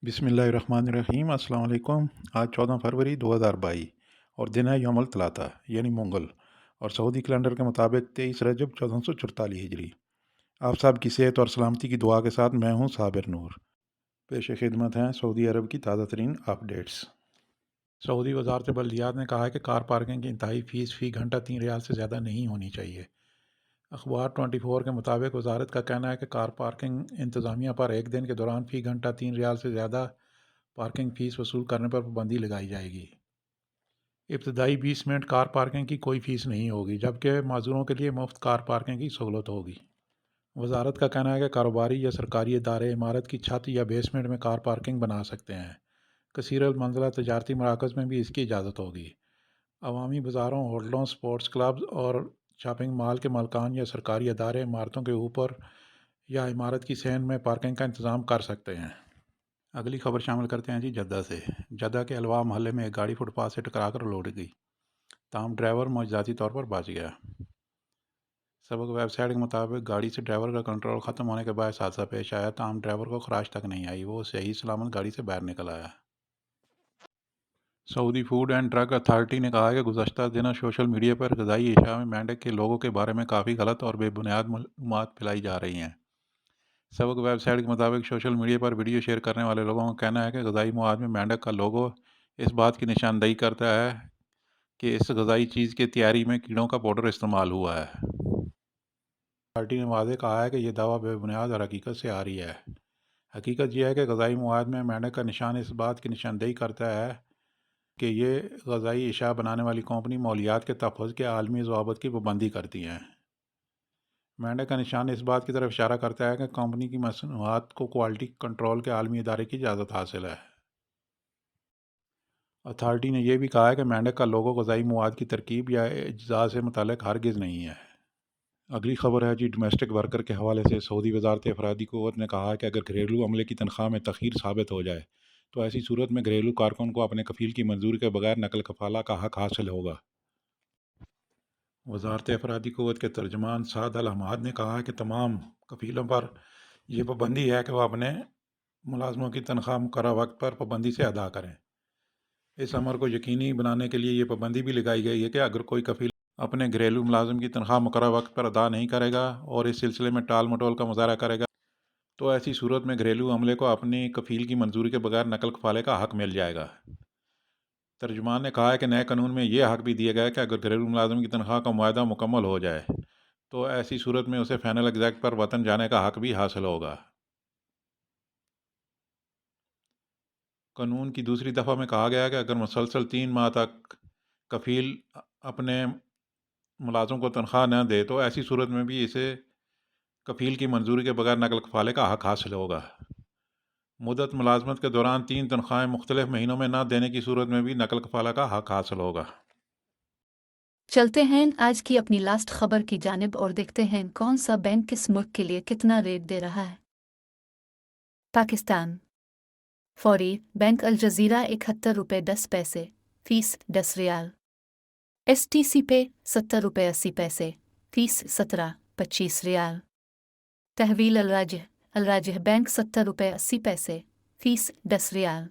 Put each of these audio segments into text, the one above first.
बिस्मिल्लाहिर्रहमानिर्रहीम। अस्सलाम वालेकुम। आज 14 फरवरी 2022 और दिन है यौमुल तलाता यानी मंगल और सऊदी कैलेंडर के मुताबिक 23 रजब 1444 हिजरी। आप सब की सेहत और सलामती की दुआ के साथ मैं हूं साबिर नूर। पेश खिदमत हैं सऊदी अरब की ताज़ा तरीन अपडेट्स। सऊदी वजारत बल्दियात ने कहा है कि कार पार्किंग की इंतहाई फ़ीस फ़ी घंटा 3 रियाल से ज़्यादा नहीं होनी चाहिए। अखबार 24 के मुताबिक वजारत का कहना है कि कार पार्किंग इंतज़ामिया पर एक दिन के दौरान फ़ी घंटा 3 रियाल से ज़्यादा पार्किंग फ़ीस वसूल करने पर पाबंदी लगाई जाएगी। इब्तदाई 20 मिनट कार पार्किंग की कोई फ़ीस नहीं होगी, जबकि माज़ूरों के लिए मुफ्त कार पार्किंग की सहूलत होगी। वजारत का कहना है कि कारोबारी या सरकारी इदारे इमारत की छत या बेसमेंट में कार पार्किंग बना सकते हैं। कसीर मंजिला तजारती मराकज़ में भी इसकी इजाज़त होगी। अवामी बाज़ारों, होटलों, स्पोर्ट्स क्लब्स और शॉपिंग मॉल के मालकान या सरकारी इदारे इमारतों के ऊपर या इमारत की सैन में पार्किंग का इंतज़ाम कर सकते हैं। अगली खबर शामिल करते हैं जी जद्दा से। जद्दा के अलवा मोहल्ले में एक गाड़ी फुटपाथ से टकराकर लौट गई, ताहम ड्राइवर मौजूदाती तौर पर बच गया। सबक वेबसाइट के मुताबिक गाड़ी से ड्राइवर का कंट्रोल ख़त्म होने के बाद हादसा पेश आया, ताहम ड्राइवर को खराश तक नहीं आई, वो सही सलामत गाड़ी से बाहर निकल आया। Saudi food and drug authority ने कहा है कि गुज़श्ता दिनों सोशल मीडिया पर ग़िज़ाई अशिया में मेंढक के लोगों के बारे में काफ़ी गलत और बेबुनियाद मालूमात फैलाई जा रही हैं। सबक वेबसाइट के मुताबिक सोशल मीडिया पर वीडियो शेयर करने वाले लोगों का कहना है कि ग़िज़ाई मवाद में मेंढक का लोगो इस बात की निशानदेही करता है कि इस ग़िज़ाई चीज़ की तैयारी में कीड़ों का पाउडर इस्तेमाल हुआ है। पार्टी ने वाज़ेह कहा है कि यह दावा बेबुनियाद और हकीकत से आ रही है। हकीकत यह है कि ग़िज़ाई मवाद में मेंढक का निशान इस बात की निशानदेही करता है कि ये ग़िज़ाई अशिया बनाने वाली कंपनी मौलियात के तहफ़्फ़ुज़ के आलमी ज़वाबित की पाबंदी करती हैं। मेंढक का निशान इस बात की तरफ इशारा करता है कि कंपनी की मसनूआत को क्वालिटी कंट्रोल के आलमी इदारे की इजाज़त हासिल है। अथॉरिटी ने यह भी कहा है कि मेंढक का लोगो ग़िज़ाई मवाद की तरकीब या अज्जा से मुतल्लिक़ हरगिज़ नहीं है। अगली खबर है जी डोमेस्टिक वर्कर के हवाले से। सऊदी वजारत अफरादी क़ुव्वत ने कहा है कि अगर घरेलू अमले की तनख्वाह में तख़ीर साबित हो जाए तो ऐसी सूरत में घरेलू कारकुन को अपने कफ़ील की मंजूरी के बगैर नकल कफ़ाला का हक़ हासिल होगा। वजारत अफरादी क़ुव्वत के तर्जमान साद अल हमाद ने कहा है कि तमाम कफ़ीलों पर यह पाबंदी है कि वह अपने मुलाजमों की तनख्वाह मुकर्रर वक्त पर पाबंदी से अदा करें। इस अमर को यकीनी बनाने के लिए ये पाबंदी भी लगाई गई है कि अगर कोई कफ़ील अपने घरेलू मुलाजिम की तनख्वाह मुकर्रर वक्त पर अदा नहीं करेगा और इस सिलसिले में टाल मटोल का मुजाहरा करेगा तो ऐसी सूरत में घरेलू अमले को अपनी कफ़ील की मंजूरी के बगैर नकल कफ़ाले का हक़ मिल जाएगा। तर्जुमान ने कहा है कि नए कानून में यह हक़ भी दिया गया है कि अगर घरेलू मुलाजिम की तनख्वाह का मुआहदा मुकम्मल हो जाए तो ऐसी सूरत में उसे फ़ाइनल एग्जैक्ट पर वतन जाने का हक़ भी हासिल होगा। कानून की दूसरी दफ़ा में कहा गया है कि अगर मुसलसल 3 माह तक कफ़ील अपने मुलाज़िम को तनख्वाह न दे तो ऐसी सूरत में भी इसे कफ़ील की मंजूरी के बगैर नकल कफ़ाले का हक़ हासिल होगा। मुद्दत मुलाजमत के दौरान 3 तनख्वाहें मुख्तलिफ महीनों में न देने की सूरत में भी नकल कफ़ाला का हक़ हासिल होगा। चलते हैं आज की अपनी लास्ट खबर की जानिब और देखते हैं कौन सा बैंक किस मुल्क के लिए कितना रेट दे रहा है। पाकिस्तान फौरी बैंक अल जज़ीरा 71 रुपये 10 पैसे फीस 10 रियाल। STC पे 70 रुपये 80 पैसे फीस 17-25 रियाल। तहवील अल राजिह बैंक 70 रुपये 80 पैसे फीस 10 रियाल।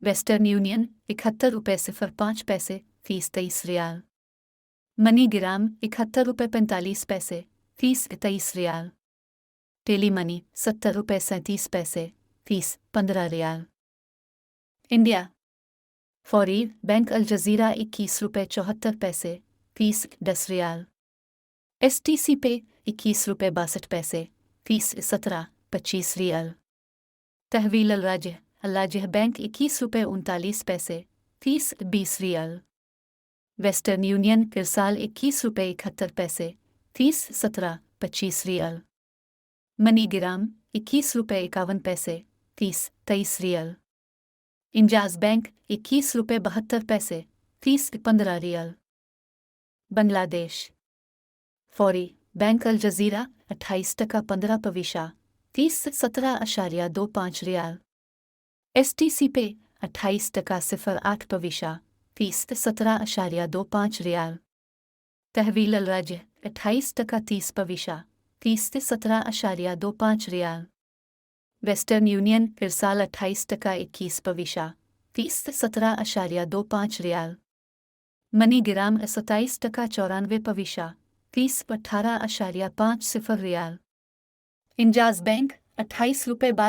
वेस्टर्न यूनियन 71 रुपये 05 पैसे फीस 23 रियाल। मनी ग्राम 71 रुपये 45 पैसे फीस 23 रियाल। टेली मनी 70 रुपये 37 पैसे फीस 15 रियाल। इंडिया फौरी बैंक अल जज़ीरा 21 रुपये 74 पैसे फीस 10 रियाल। STC पे 21 रुपये 62 पैसे फीस 17-25 रियाल। तहवील अल राजिह बैंक 21 रुपये 39 पैसे फीस 20 रियाल। वेस्टर्न यूनियन किरसाल 21 रुपये 71 पैसे फीस 17-25 रियाल। मनी ग्राम 21 रुपये 51 पैसे फीस 23 रियाल। इंजाज बैंक 21 रुपये 72 पैसे फीस 15 रियाल। बांग्लादेश फौरी बैंक अल जज़ीरा 28 टका 15 पविशा फीस 17.25 रियाल। STC पे 28 टका 08 पविशा फीस 17.25 रियाल। तहवील अल राजिह 28 टका 30 पविशा फीस 17.25 रियाल। वेस्टर्न यूनियन इरसाल 28.21%, फीस 17.25 रियाल। मनीग्राम 27.94%, फीस 18.50 रियाल। इंजाज बैंक 28 रुपये